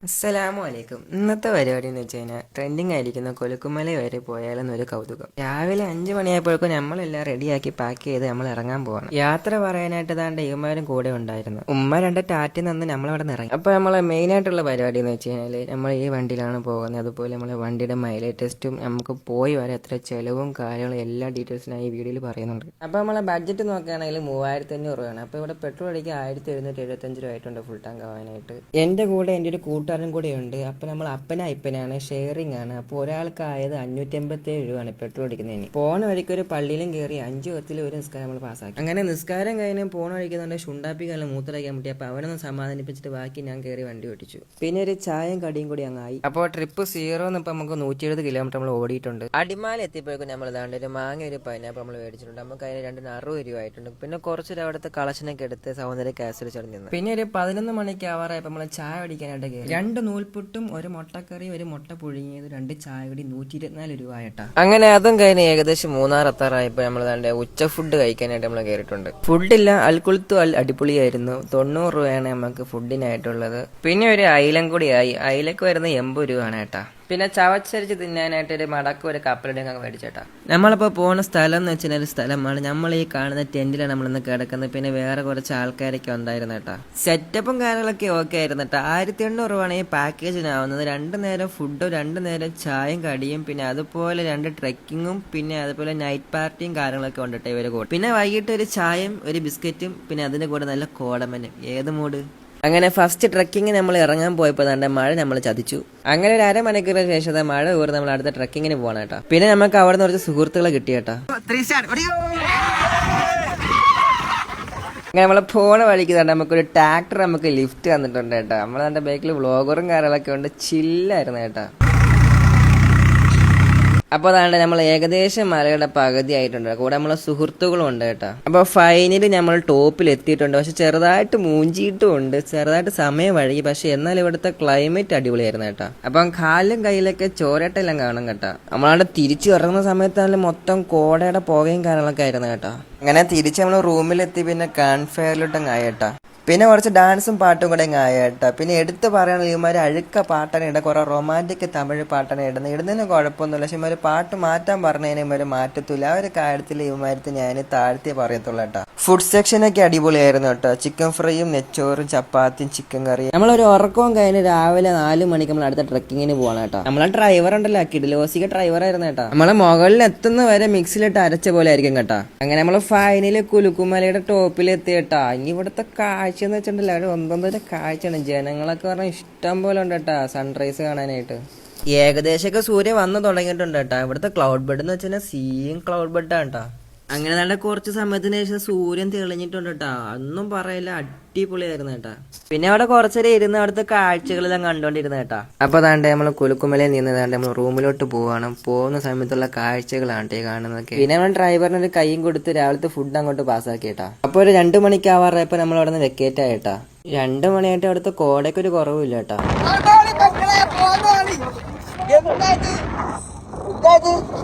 അസ്സലാമലൈക്കും. ഇന്നത്തെ പരിപാടി എന്ന് വെച്ച് കഴിഞ്ഞാൽ ട്രെൻഡിങ് ആയിരിക്കുന്ന കൊലുക്കുമല വരെ പോയാലെന്നൊരു കൗതുകം. രാവിലെ 5 മണിയായപ്പോഴേക്കും നമ്മളെല്ലാം റെഡിയാക്കി പാക്ക് ചെയ്ത് നമ്മൾ ഇറങ്ങാൻ പോവാണ്. യാത്ര പറയാനായിട്ട് താണ്ട് ഇവന്മാരും കൂടെ ഉണ്ടായിരുന്നു. ഉമ്മ 2 ടാറ്റി നിന്ന് നമ്മളവിടെ നിന്ന് ഇറങ്ങി. അപ്പോൾ നമ്മളെ മെയിൻ ആയിട്ടുള്ള പരിപാടി എന്ന് വെച്ച് കഴിഞ്ഞാൽ നമ്മൾ ഈ വണ്ടിയിലാണ് പോകുന്നത്. അതുപോലെ നമ്മളെ വണ്ടിയുടെ മൈലേജ് ടെസ്റ്റും നമുക്ക് പോയി വരെ എത്ര ചെലവും കാര്യങ്ങളും എല്ലാ ഡീറ്റെയിൽസിനും ഈ വീഡിയോയിൽ പറയുന്നുണ്ട്. അപ്പോൾ നമ്മളെ ബഡ്ജറ്റ് നോക്കുകയാണെങ്കിൽ 3500 രൂപയാണ്. അപ്പോൾ ഇവിടെ പെട്രോൾ അടിക്കാൻ 1775 രൂപ ആയിട്ടുണ്ട് ഫുൾ ടാങ്ക് ആവാനായിട്ട്. എൻ്റെ കൂടെ എൻ്റെ ഒരു കൂട്ടുകാരൻ കൂടെ ഉണ്ട്. അപ്പോൾ നമ്മൾ അപ്പനാണ്, ഷെയറിംഗ് ആണ്. അപ്പോൾ ഒരാൾക്കായത് 587 രൂപയാണ് പെട്രോൾ അടിക്കുന്നതിന്. പോണ വഴിക്ക് ഒരു പള്ളിയിലും കയറി 5 വത്തിൽ ഒരു നിസ്കാരം നമ്മൾ പാസ്സാക്കി. അങ്ങനെ നിസ്കാരം കഴിഞ്ഞ് പോണ വഴിക്കുന്നുണ്ട് ഷുണ്ടാപ്പിക്കാലും മൂത്രയ്ക്കാൻ പറ്റി. അപ്പോൾ അവനൊന്ന് സമാധാനിപ്പിച്ചിട്ട് ബാക്കി ഞാൻ കയറി വണ്ടി ഓടിച്ചു. പിന്നെ ഒരു ചായയും കടിയും കൂടി അങ്ങായി. അപ്പോൾ ട്രിപ്പ് 0 ഇപ്പം നമുക്ക് 170 കിലോമീറ്റർ നമ്മൾ ഓടിയിട്ടുണ്ട്. അടിമാല എത്തിയപ്പോഴേക്കും നമ്മൾ ഇതാണ്ട് ഒരു മാങ്ങ ഒരു പൈനാപ്പിൾ നമ്മൾ മേടിച്ചിട്ടുണ്ട്. നമുക്ക് അതിന് 260 രൂപ ആയിട്ടുണ്ട്. പിന്നെ കുറച്ചൊരു അവിടുത്തെ കളക്ഷനൊക്കെ എടുത്ത് സൗന്ദര്യ കാസിൽ ചെറിഞ്ഞു. പിന്നെ ഒരു 11 മണിക്ക് ആവാറായപ്പോൾ നമ്മൾ ചായ അടിക്കാനായിട്ട് കയറി. 2 നൂൽപുട്ടും ഒരു മുട്ടക്കറി ഒരു മുട്ട പുഴുങ്ങിയത് 2 ചായ കൂടി 124 രൂപ ആയിട്ടാ. അങ്ങനെ അതും കഴിഞ്ഞ് ഏകദേശം 3 എത്താറായപ്പോൾ നമ്മൾ ഉച്ച ഫുഡ് കഴിക്കാനായിട്ട് നമ്മൾ കയറിയിട്ടുണ്ട്. ഫുഡില്ല, അൽക്കുൽത്തു അടിപൊളിയായിരുന്നു. 90 രൂപയാണ് നമുക്ക് ഫുഡിനായിട്ടുള്ളത്. പിന്നെ ഒരു അയിലം കൂടിയായി. അയിലക്ക് വരുന്നത് 80 രൂപയാണ് ഏട്ടാ. പിന്നെ ചവച്ചരിച്ച് തിന്നാനായിട്ട് ഒരു മടക്കും ഒരു കപ്പലടിയും അങ്ങ് മേടിച്ചേട്ടാ. നമ്മളിപ്പോൾ പോകുന്ന സ്ഥലം എന്ന് വെച്ചാൽ ഒരു സ്ഥലമാണ്. നമ്മൾ ഈ കാണുന്ന ടെന്റിലാണ് നമ്മളിന്ന് കിടക്കുന്നത്. പിന്നെ വേറെ കുറച്ച് ആൾക്കാരൊക്കെ ഉണ്ടായിരുന്നു കേട്ടാ. സെറ്റപ്പും കാര്യങ്ങളൊക്കെ ഓക്കെ ആയിരുന്നു കേട്ടോ. 1800 രൂപയാണ് ഈ പാക്കേജിനാവുന്നത്. 2 നേരം ഫുഡും 2 നേരം ചായയും കടിയും പിന്നെ അതുപോലെ 2 ട്രെക്കിങ്ങും പിന്നെ അതുപോലെ നൈറ്റ് പാർട്ടിയും കാര്യങ്ങളൊക്കെ ഉണ്ട് കേട്ടോ ഇവര് കൂടെ. പിന്നെ വൈകിട്ട് ഒരു ചായയും ഒരു ബിസ്ക്കറ്റും പിന്നെ അതിന്റെ കൂടെ നല്ല കോടമനും. ഏത് മൂഡ്. അങ്ങനെ ഫസ്റ്റ് ട്രക്കിങ്ങിന് നമ്മൾ ഇറങ്ങാൻ പോയപ്പോൾ തന്നെ മഴ നമ്മൾ ചതിച്ചു. അങ്ങനെ ഒരു അരമണിക്കൂറിന് ശേഷം മഴ ഊറി നമ്മൾ അടുത്ത ട്രക്കിങ്ങിന് പോകണം കേട്ടോ. പിന്നെ നമുക്ക് അവിടെ നിന്ന് കുറച്ച് സുഹൃത്തുക്കളെ കിട്ടി കേട്ടോ. അങ്ങനെ നമ്മൾ പോണ വഴിക്ക് തന്നെ നമുക്കൊരു ട്രാക്ടർ നമുക്ക് ലിഫ്റ്റ് തന്നിട്ടുണ്ട് കേട്ടോ. നമ്മളതിന്റെ ബാക്കിൽ വ്ളോഗറും കാര്യങ്ങളൊക്കെ ഉണ്ട്. ചില്ലായിരുന്നു കേട്ടോ. അപ്പോൾ അതാണ്ട് നമ്മൾ ഏകദേശം മലയുടെ പകുതി ആയിട്ടുണ്ട്. കൂടെ നമ്മളെ സുഹൃത്തുക്കളും ഉണ്ട് കേട്ടോ. അപ്പോൾ ഫൈനലി നമ്മൾ ടോപ്പിൽ എത്തിയിട്ടുണ്ട്. പക്ഷെ ചെറുതായിട്ട് മൂഞ്ചിയിട്ടും ഉണ്ട്, ചെറുതായിട്ട് സമയം വഴുകി. പക്ഷെ എന്നാൽ ഇവിടുത്തെ ക്ലൈമറ്റ് അടിപൊളിയായിരുന്നു കേട്ടോ. അപ്പം കാലിലും കയ്യിലൊക്കെ ചോരട്ടെല്ലാം കാണും കേട്ടോ. നമ്മളവിടെ തിരിച്ചു ഇറങ്ങുന്ന സമയത്താണെങ്കിലും മൊത്തം കോടയുടെ പുകയും കാര്യങ്ങളൊക്കെ ആയിരുന്നു കേട്ടോ. അങ്ങനെ തിരിച്ച് നമ്മൾ റൂമിലെത്തി പിന്നെ കാൻഫയറിലോട്ടങ്ങ് ആയേട്ടാ. പിന്നെ കുറച്ച് ഡാൻസും പാട്ടും കൂടെ ആയേട്ടാ. പിന്നെ എടുത്ത് പറയുകയാണെങ്കിൽ ഇവന്മാർ അഴുക്ക പാട്ടാണ് ഇടുക. കുറെ റൊമാൻറ്റിക് തമിഴ് പാട്ടാണ് ഇടുന്നതിന് കുഴപ്പമൊന്നുമില്ല. പക്ഷെ ഇവർ പാട്ട് മാറ്റാൻ പറഞ്ഞതിന് ഇവർ മാറ്റത്തില്ല. ആ ഒരു കാര്യത്തിൽ ഇവന്മാരത്ത് ഞാൻ താഴ്ത്തി പറയത്തുള്ളൂ കേട്ടോ. ഫുഡ് സെക്ഷനൊക്കെ അടിപൊളിയായിരുന്നു കേട്ടോ. ചിക്കൻ ഫ്രൈയും നെച്ചോറും ചപ്പാത്തിയും ചിക്കൻ കറിയും. നമ്മളൊരു ഉറക്കവും കഴിഞ്ഞ് രാവിലെ 4 മണിക്ക് നമ്മൾ അടുത്ത ട്രക്കിങ്ങിന് പോകണം കേട്ടോ. നമ്മളെ ഡ്രൈവർ ഉണ്ടല്ലോ കിഡിലോസിക്ക് ഡ്രൈവർ ആയിരുന്നു കേട്ടോ. നമ്മളെ മുകളിൽ എത്തുന്ന വരെ മിക്സിലിട്ട് അരച്ച പോലെ ആയിരിക്കും കേട്ടോ. അങ്ങനെ നമ്മൾ ഫൈനലി കുലുക്കുമലയുടെ ടോപ്പിൽ എത്തി കേട്ടാ. ഇനി ഇവിടുത്തെ കാഴ്ച എന്ന് വെച്ചിട്ടുണ്ടല്ലോ അവിടെ ഒന്നൊന്നര കാഴ്ചയാണ്. ജനങ്ങളൊക്കെ പറഞ്ഞാൽ ഇഷ്ടം പോലെ ഉണ്ട് കേട്ടാ സൺറൈസ് കാണാനായിട്ട്. ഏകദേശമൊക്കെ സൂര്യൻ വന്നു തുടങ്ങിയിട്ടുണ്ട് കേട്ടാ. ഇവിടുത്തെ ക്ലൗഡ് ബെഡ് എന്ന് വെച്ചാൽ സീയും ക്ലൗഡ് ബെഡാണ് കേട്ടാ. അങ്ങനെ നല്ല കുറച്ച് സമയത്തിന് ശേഷം സൂര്യൻ തെളിഞ്ഞിട്ടുണ്ട് കേട്ടാ. ഒന്നും പറയില്ല, അടിപൊളിയായിരുന്നു കേട്ടാ. പിന്നെ അവിടെ കുറച്ചേരം ഇരുന്ന് അവിടുത്തെ കാഴ്ചകളെല്ലാം കണ്ടോണ്ടിരുന്ന കേട്ടാ. അപ്പൊ അതാണ്ട് നമ്മൾ കുലുക്കുമലയിൽ നിന്ന് നമ്മൾ റൂമിലോട്ട് പോവാണ്. പോകുന്ന സമയത്തുള്ള കാഴ്ചകളാണ് ഈ കാണുന്നതൊക്കെ. പിന്നെ നമ്മൾ ഡ്രൈവറിന് ഒരു കൈയും കൊടുത്ത് രാവിലത്തെ ഫുഡ് അങ്ങോട്ട് പാസ്സാക്കി കേട്ടാ. അപ്പൊ ഒരു 2 മണിക്ക് ആവാറായപ്പോ നമ്മൾ അവിടെ നിന്ന് വെക്കേറ്റ് ആയിട്ടാ. 2 മണിയായിട്ട് അവിടുത്തെ കോടയ്ക്ക് ഒരു കുറവില്ല കേട്ടാ.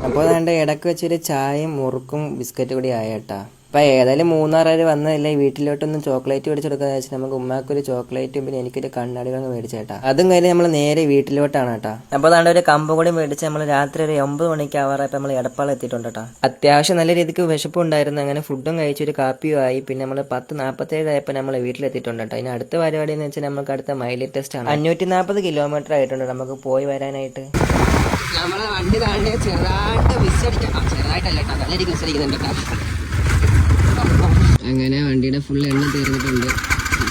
അപ്പോൾ അതുകൊണ്ട് ഇടയ്ക്ക് വെച്ചൊരു ചായയും മുറുക്കും ബിസ്ക്കറ്റ് കൂടി ആയേട്ടാ. അപ്പൊ ഏതായാലും 3 വരെ വന്നതല്ലേ, വീട്ടിലോട്ടൊന്നും ചോക്ലേറ്റ് മേടിച്ചെടുക്കാന്ന് വെച്ചാൽ നമുക്ക് ഉമ്മാക്കൊരു ചോക്ലേറ്റും പിന്നെ എനിക്കൊരു കണ്ണാടികളും മേടിച്ചേട്ടാ. അതും കഴിഞ്ഞ് നമ്മൾ നേരെ വീട്ടിലോട്ടാണ് കേട്ടാ. അപ്പൊ അതുകൊണ്ട് ഒരു കമ്പ് കൂടി മേടിച്ച് നമ്മൾ രാത്രി ഒരു 9 മണിക്ക് ആവാറായപ്പോൾ നമ്മൾ എടപ്പാളം എത്തിയിട്ടുണ്ട് കേട്ടോ. അത്യാവശ്യം നല്ല രീതിക്ക് വിശപ്പുണ്ടായിരുന്നു. അങ്ങനെ ഫുഡും കഴിച്ച് ഒരു കാപ്പിയും ആയി. പിന്നെ നമ്മൾ 10:47 ആയപ്പോൾ നമ്മൾ വീട്ടിലെത്തിയിട്ടുണ്ട് കേട്ടോ. അതിന് അടുത്ത പരിപാടി എന്ന് വെച്ചാൽ നമുക്ക് അടുത്ത മൈലേജ് ടെസ്റ്റ് ആണ്. 540 കിലോമീറ്റർ ആയിട്ടുണ്ട് നമുക്ക് പോയി വരാനായിട്ട്. നമ്മളെ വണ്ടി താണ്ടി ചെറുതായിട്ട് ചെറുതായിട്ടല്ല കേട്ടോ, നല്ല രീതിക്ക് വിസരിക്കുന്നുണ്ട് കേട്ടോ. അങ്ങനെ വണ്ടിയുടെ ഫുൾ എണ്ണ തീർന്നിട്ടുണ്ട്.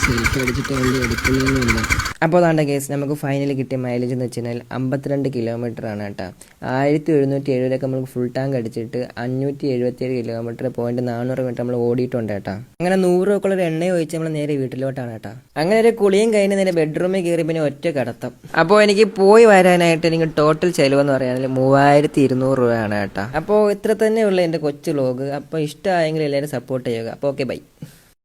സെൽഫ് അടിച്ചിട്ട് വണ്ടി എടുക്കുന്നൊന്നുമില്ല. അപ്പോൾ അതാണ്ട് കേസ് നമുക്ക് ഫൈനലി കിട്ടിയ മൈലേജ് എന്ന് വെച്ച് കഴിഞ്ഞാൽ 52 കിലോമീറ്റർ ആണ് കേട്ടോ. 1770 നമുക്ക് ഫുൾ ടാങ്ക് അടിച്ചിട്ട് 577 കിലോമീറ്റർ പോയിന്റ് 400 മീറ്റർ നമ്മൾ ഓടിയിട്ടുണ്ട് കേട്ടോ. അങ്ങനെ 100 രൂപക്കുള്ള എണ്ണ ഒഴിച്ച് നമ്മൾ നേരെ വീട്ടിലോട്ടാണ് കേട്ടോ. അങ്ങനെ ഒരു കുളിയും കഴിഞ്ഞ് നേരെ ബെഡ്റൂമിൽ കയറി പിന്നെ ഒറ്റ കടത്തം. അപ്പോൾ എനിക്ക് പോയി വരാനായിട്ട് എനിക്ക് ടോട്ടൽ ചെലവെന്ന് പറയുകയാണെങ്കിൽ 3200 രൂപയാണ് കേട്ടോ. അപ്പോൾ ഇത്ര തന്നെയുള്ള എൻ്റെ കൊച്ചു വ്ലോഗ്. അപ്പോൾ ഇഷ്ടമായെങ്കിൽ എല്ലാവരും സപ്പോർട്ട് ചെയ്യുക. അപ്പോൾ ഓക്കെ, ബൈ.